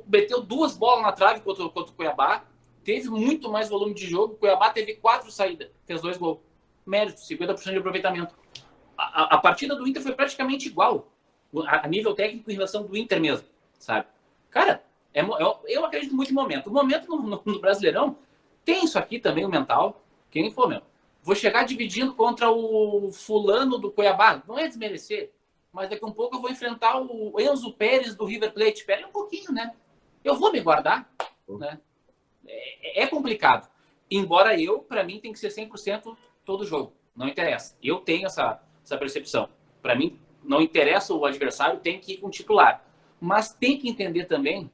Meteu 2 bolas na trave contra o Cuiabá, teve muito mais volume de jogo, o Cuiabá teve 4 saídas, fez 2 gols. Mérito, 50% de aproveitamento. A partida do Inter foi praticamente igual, a nível técnico em relação do Inter mesmo, sabe? Cara, eu acredito muito em momento. O momento no Brasileirão tem isso aqui também, o mental. Quem for, meu? Vou chegar dividindo contra o fulano do Cuiabá. Não é desmerecer, mas daqui a um pouco eu vou enfrentar o Enzo Pérez do River Plate. Espera um pouquinho, né? Eu vou me guardar, né? É complicado. Embora para mim, tem que ser 100% todo jogo. Não interessa. Eu tenho essa percepção. Para mim, não interessa o adversário, tem que ir com o titular. Mas tem que entender também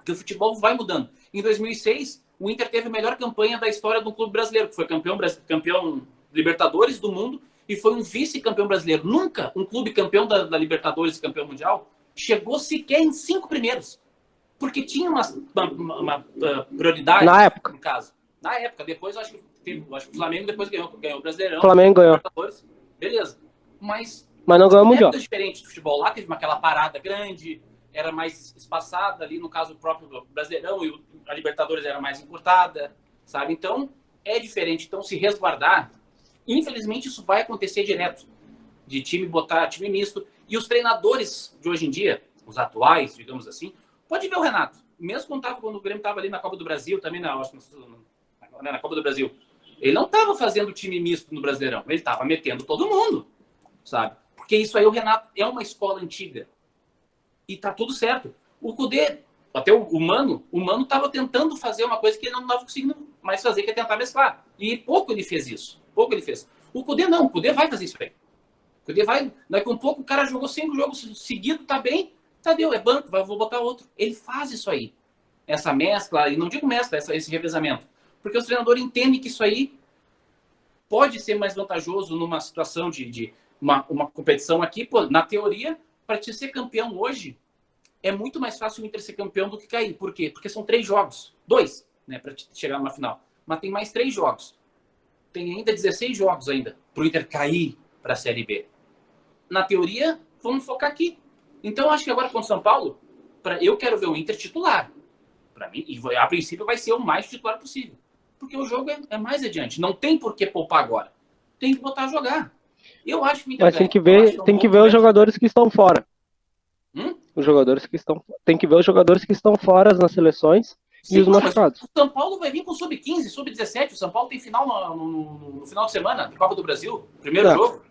que o futebol vai mudando. Em 2006, o Inter teve a melhor campanha da história do clube brasileiro, que foi campeão Libertadores do mundo e foi um vice-campeão brasileiro. Nunca um clube campeão da Libertadores e campeão mundial chegou sequer em 5 primeiros. Porque tinha uma prioridade, na época. no caso. Na época, depois acho que o Flamengo depois ganhou o Brasileirão. Flamengo ganhou. Beleza. Mas não ganhou o Mundial. É diferente do futebol. Lá teve aquela parada grande, era mais espaçada ali, no caso o próprio Brasileirão, e a Libertadores era mais encurtada, sabe? Então, é diferente. Então, se resguardar, infelizmente isso vai acontecer direto. De time botar time misto. E os treinadores de hoje em dia, os atuais, digamos assim, pode ver o Renato. Mesmo quando o Grêmio estava ali na Copa do Brasil, também na Copa do Brasil, ele não estava fazendo time misto no Brasileirão. Ele estava metendo todo mundo, sabe? Porque isso aí o Renato é uma escola antiga. E tá tudo certo. O Kudê, até o Mano estava tentando fazer uma coisa que ele não estava conseguindo mais fazer, que é tentar mesclar. E pouco ele fez isso. Pouco ele fez. O Kudê não. O Kudê vai fazer isso aí. O Kudê vai... Daqui a um pouco o cara jogou 5 jogos seguidos, tá bem... Tadeu, é banco, vou botar outro. Ele faz isso aí. Essa mescla, e não digo mescla, esse revezamento. Porque os treinadores entendem que isso aí pode ser mais vantajoso numa situação de uma competição aqui. Pô, na teoria, para te ser campeão hoje, é muito mais fácil o Inter ser campeão do que cair. Por quê? Porque são 3 jogos. 2, né, para chegar numa final. Mas tem mais 3 jogos. Tem ainda 16 jogos ainda para o Inter cair para a Série B. Na teoria, vamos focar aqui. Então, acho que agora com o São Paulo, eu quero ver o Inter titular. Para mim, e a princípio vai ser o mais titular possível. Porque o jogo é mais adiante. Não tem por que poupar agora. Tem que botar a jogar. Eu acho que o Inter Mas tem que ver os jogadores que estão fora. Os jogadores que estão... Tem que ver os jogadores que estão fora nas seleções. Sim, e os machucados. O São Paulo vai vir com sub-15, sub-17. O São Paulo tem final no final de semana, de Copa do Brasil. Primeiro jogo.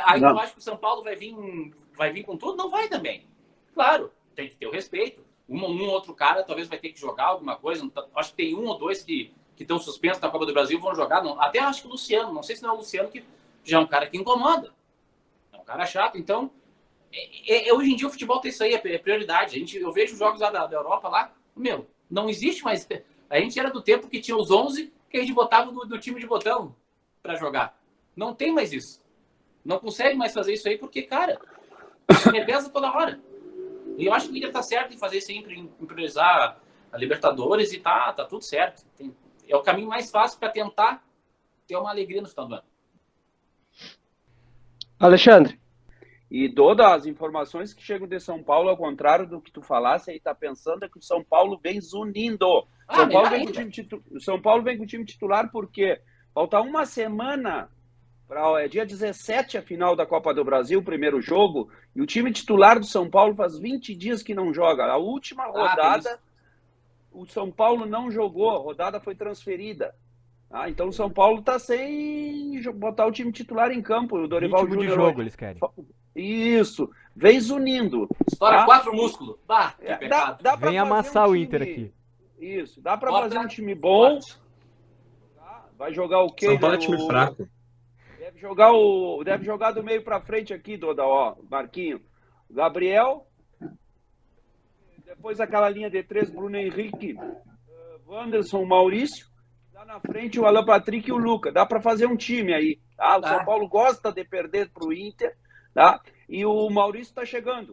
Aí Não. tu acha que o São Paulo vai vir com tudo? Não vai também. Claro, tem que ter o respeito. Um outro cara talvez vai ter que jogar alguma coisa. Acho que tem um ou dois que estão suspensos na Copa do Brasil vão jogar. Não, até acho que o Luciano, não sei se não é o Luciano, que já é um cara que incomoda. É um cara chato. Então, hoje em dia o futebol tem isso aí, é prioridade. Eu vejo jogos lá da Europa lá, não existe mais. A gente era do tempo que tinha os 11 que a gente botava do time de botão para jogar. Não tem mais isso. Não consegue mais fazer isso aí porque, cara, reveza toda hora. E eu acho que o Inter tá certo em fazer sempre, em priorizar a Libertadores e tá tudo certo. É o caminho mais fácil para tentar ter uma alegria no final do ano. Alexandre, E todas as informações que chegam de São Paulo, ao contrário do que tu falasse aí, tá pensando é que o São Paulo vem zunindo. São Paulo vem com o São Paulo vem com o time titular porque falta uma semana para dia 17 a final da Copa do Brasil, o primeiro jogo, e o time titular do São Paulo faz 20 dias que não joga. A última rodada, o São Paulo não jogou, a rodada foi transferida. Então o São Paulo está sem botar o time titular em campo. O Dorival Ritmo de Júnior jogo hoje. eles querem. Isso, vem unindo. Estoura 4 músculos. Bah, que pecado. Dá pra Vem fazer amassar um o time- Inter aqui. Isso, dá para fazer um time bom. Vai jogar o quê? São Paulo é time fraco. Deve jogar do meio para frente aqui, Doda, ó, Marquinho. Gabriel. Depois aquela linha de 3, Bruno Henrique, Wanderson, Maurício. Lá na frente o Alan Patrick e o Luca. Dá para fazer um time aí. Tá? O São Paulo gosta de perder pro Inter, tá? E o Maurício está chegando.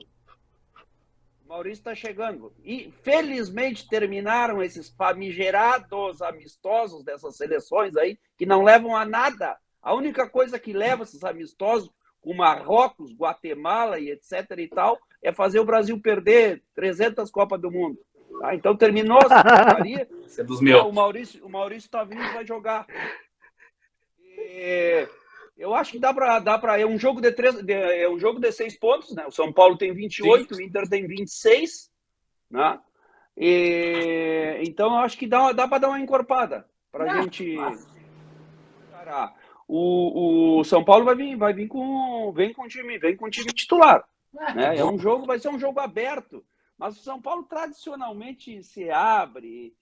E, felizmente, terminaram esses famigerados amistosos dessas seleções aí, que não levam a nada. A única coisa que leva esses amistosos, com Marrocos, Guatemala e etc. e tal, é fazer o Brasil perder 300 Copas do Mundo. Tá? Então, terminou essa porcaria. Esse é dos meus. O Maurício tá vindo e vai jogar. Eu acho que dá para é um jogo é um jogo de 6 pontos, né? O São Paulo tem 28, o Inter tem 26, né? Então eu acho que dá para dar uma encorpada pra gente encarar. O São Paulo vem com time titular, né? Vai ser um jogo aberto, mas o São Paulo tradicionalmente se abre,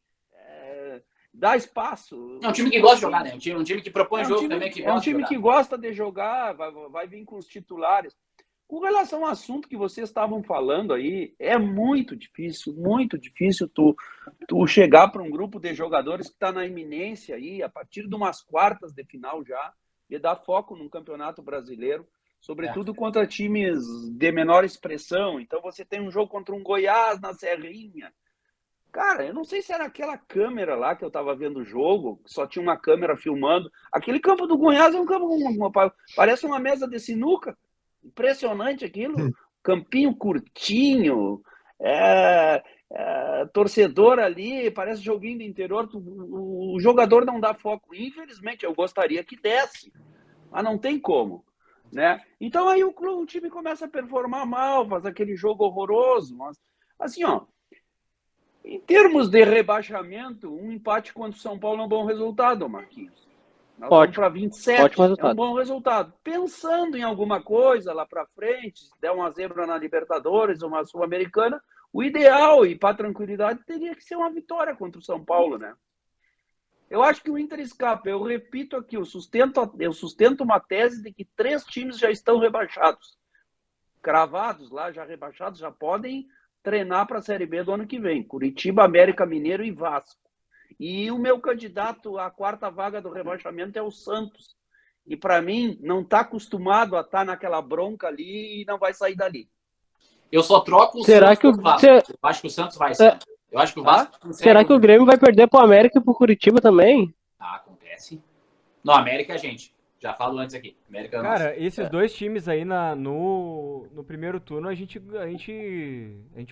dá espaço. É um time que gosta de jogar, né? Um time que propõe jogo time, também. é um time que gosta de jogar, vai vir com os titulares. Com relação ao assunto que vocês estavam falando aí, é muito difícil tu chegar para um grupo de jogadores que está na iminência aí, a partir de umas quartas de final já, e dar foco num campeonato brasileiro, sobretudo contra times de menor expressão. Então você tem um jogo contra um Goiás na Serrinha. Cara, eu não sei se era aquela câmera lá que eu tava vendo o jogo, que só tinha uma câmera filmando. Aquele campo do Goiás é um campo, parece uma mesa de sinuca. Impressionante aquilo. Campinho curtinho, torcedor ali, parece joguinho do interior. O jogador não dá foco. Infelizmente, eu gostaria que desse, mas não tem como, né? Então aí o time começa a performar mal, faz aquele jogo horroroso. Mas, assim, ó, em termos de rebaixamento, um empate contra o São Paulo é um bom resultado, Marquinhos. Nós vamos para 27, ótimo resultado. é um bom resultado. Pensando em alguma coisa lá para frente, se der uma zebra na Libertadores, uma Sul-Americana, o ideal e para tranquilidade teria que ser uma vitória contra o São Paulo, né? Eu acho que o Inter escapa. Eu repito aqui, eu sustento uma tese de que 3 times já estão rebaixados. Cravados lá, já rebaixados, já podem treinar para a Série B do ano que vem. Curitiba, América Mineiro e Vasco. E o meu candidato à 4ª vaga do rebaixamento é o Santos. E para mim, não está acostumado a estar naquela bronca ali e não vai sair dali. Eu só troco o Será Santos que pelo Vasco. Eu acho que o Santos vai ser. Eu acho que o Vasco consegue. Será que o Grêmio vai perder pro América e pro Curitiba também? Acontece. Não, América é a gente. Já falo antes aqui. América é Cara, nossa. esses dois times aí no primeiro turno a gente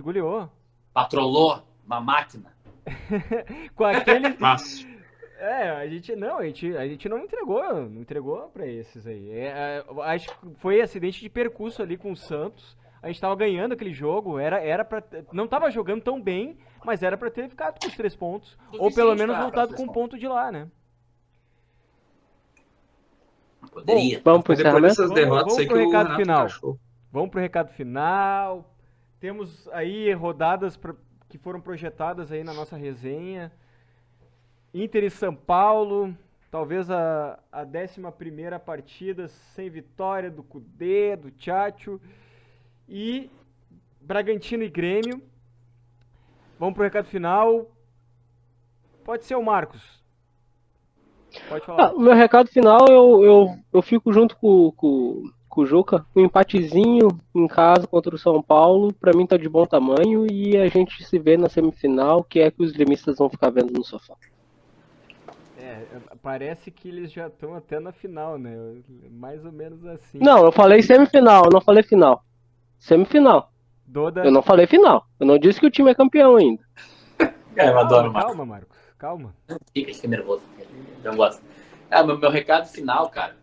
goleou. Patrolou uma máquina. Com aquele. Fácil. A gente não entregou pra esses aí. Acho que foi acidente de percurso ali com o Santos. A gente tava ganhando aquele jogo, era pra, não tava jogando tão bem, mas era pra ter ficado com os 3 pontos. Ou pelo menos voltado com um ponto de lá, né? Poderia. Vamos pro Depois encerramento? dessas derrotas vamos aí que pro o recado Renato final. achou. Vamos pro recado final. Temos aí rodadas que foram projetadas aí na nossa resenha. Inter e São Paulo, talvez a 11ª partida sem vitória do Cudê, do Tchatcho. E Bragantino e Grêmio. Vamos pro recado final. Pode ser o Marcos. Pode falar. O meu recado final, eu fico junto com o Juca. Um empatezinho em casa contra o São Paulo, pra mim tá de bom tamanho. E a gente se vê na semifinal, que é que os gremistas vão ficar vendo no sofá. Parece que eles já estão até na final, né? Mais ou menos assim. Não, eu falei semifinal, eu não falei final. Semifinal. Doda. Eu não falei final. Eu não disse que o time é campeão ainda. Eu adoro o Marcos. Calma, Marcos. Calma. Fica nervoso. Eu gosto. Meu recado final, cara,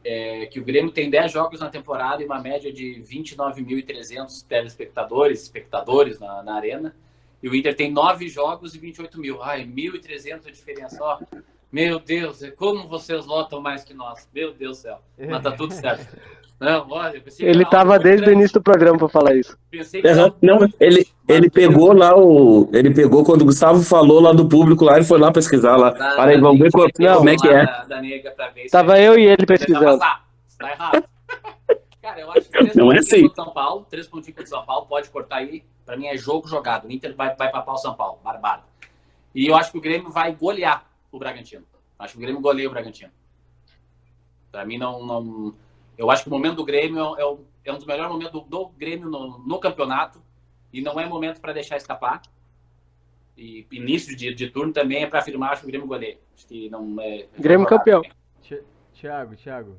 é que o Grêmio tem 10 jogos na temporada e uma média de 29.300 espectadores na arena. E o Inter tem 9 jogos e 28 mil. Ai, 1.300 a diferença, ó. Meu Deus, como vocês lotam mais que nós. Meu Deus do céu. Mas tá tudo certo. Não, olha, eu pensei que Ele era tava algo desde o grande. início do programa pra falar isso. Pensei que era algo Não, muito ele grande, mas pegou lá ele pegou quando o Gustavo falou lá do público lá, ele foi lá pesquisar lá. Para aí, vamos ver como é que é. Da nega pra ver se Tava eu e ele deixar pesquisando. passar. Tá errado. Cara, eu acho que 3 Não é pontinhos assim. contra o São Paulo, 3 pontinhos contra o São Paulo, pode cortar aí. Pra mim é jogo jogado. O Inter vai papar o São Paulo, barbado. E eu acho que o Grêmio vai golear o Bragantino. Acho que o Grêmio goleia o Bragantino. Pra mim não... Eu acho que o momento do Grêmio é um dos melhores momentos do Grêmio no campeonato. E não é momento pra deixar escapar. E início de turno também é pra afirmar, acho que o Grêmio goleia. Acho que não é... Grêmio campeão. Thiago.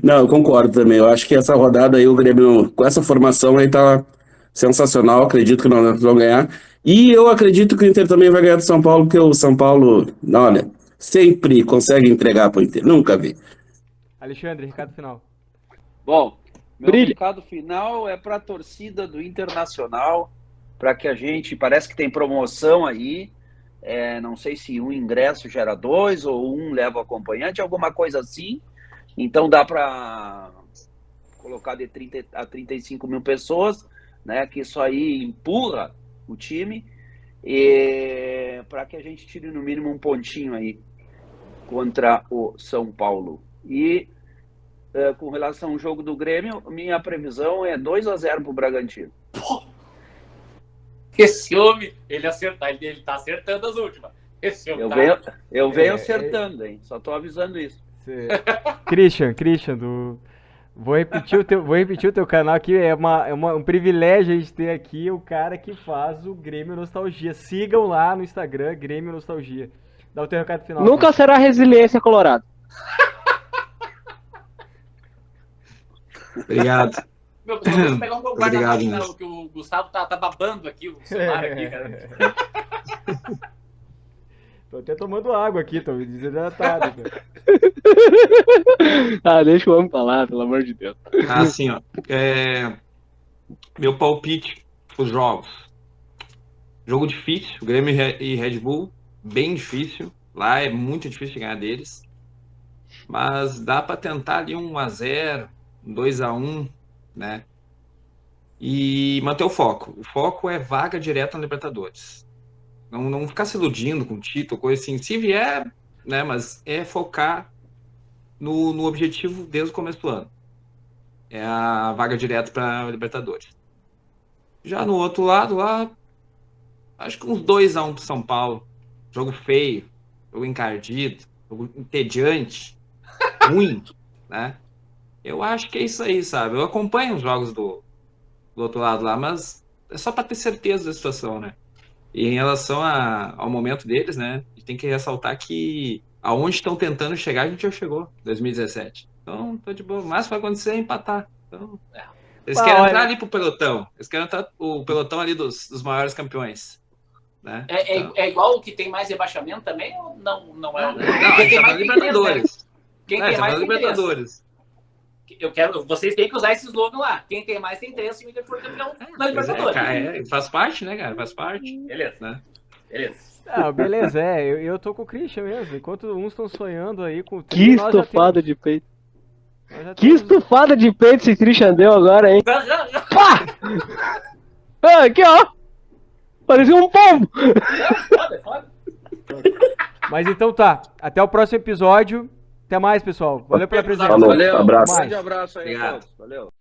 Não, eu concordo também. Eu acho que essa rodada aí, o Grêmio, com essa formação aí, tá sensacional. Acredito que nós vamos ganhar. E eu acredito que o Inter também vai ganhar do São Paulo, porque o São Paulo, olha, sempre consegue entregar pro Inter. Nunca vi. Alexandre, recado final. Bom, meu Brilha. recado final é para a torcida do Internacional, para que a gente, parece que tem promoção aí, não sei se um ingresso gera 2 ou um leva o acompanhante, alguma coisa assim, então dá para colocar de 30 a 35 mil pessoas, né, que isso aí empurra o time, para que a gente tire no mínimo um pontinho aí contra o São Paulo. E com relação ao jogo do Grêmio, minha previsão é 2-0 pro Bragantino. Esse homem, ele tá acertando as últimas. Esse homem Eu venho acertando, hein? Só tô avisando isso. Christian, vou repetir o teu canal aqui, um privilégio a gente ter aqui o cara que faz o Grêmio Nostalgia. Sigam lá no Instagram, Grêmio Nostalgia. Dá o teu recado final. Nunca será resiliência colorado. Obrigado. Meu, deixa eu pegar um Obrigado, guardanapo que o Gustavo tá babando aqui, o celular aqui, cara. Tô até tomando água aqui, tô desidratado. Deixa o homem falar, pelo amor de Deus. Assim, ó. Meu palpite pros jogos. Jogo difícil, Grêmio e Red Bull, bem difícil. Lá é muito difícil ganhar deles. Mas dá para tentar ali 1-0, 2-1, né? E manter o foco. O foco é vaga direta na Libertadores. Não ficar se iludindo com título, coisa assim. Se vier, né? Mas é focar no objetivo desde o começo do ano. É a vaga direta para Libertadores. Já no outro lado lá, acho que uns 2-1 pro São Paulo. Jogo feio, jogo encardido, jogo entediante, ruim, né? Eu acho que é isso aí, sabe? Eu acompanho os jogos do outro lado lá, mas é só para ter certeza da situação, né? E em relação ao momento deles, né? A gente tem que ressaltar que aonde estão tentando chegar, a gente já chegou, 2017. Então, tô de boa. O máximo que vai acontecer é empatar. Então, eles querem entrar ali pro pelotão. Eles querem entrar o pelotão ali dos maiores campeões. Né? É igual o que tem mais rebaixamento também ou não é? Não, a gente tá falando Libertadores. Quem tem mais tem Libertadores. Vocês têm que usar esse slogan lá. Quem tem mais tem 3 se o Inter for campeão na Libertadores. Faz parte, né, cara? Faz parte. Beleza. Né? Beleza. Ah, beleza, eu tô com o Christian mesmo. Enquanto uns estão sonhando aí com o Que tri, nós já estufada temos- de peito. nós já Que temos- estufada de peito esse Christian deu agora, hein? Já. Pá! Ah, aqui, ó. Parecia um pombo. Foda, foda. Mas então tá. Até o próximo episódio. Até mais, pessoal. Valeu pela presença. Falou, Valeu, abraço. grande abraço aí a Obrigado. todos. Valeu.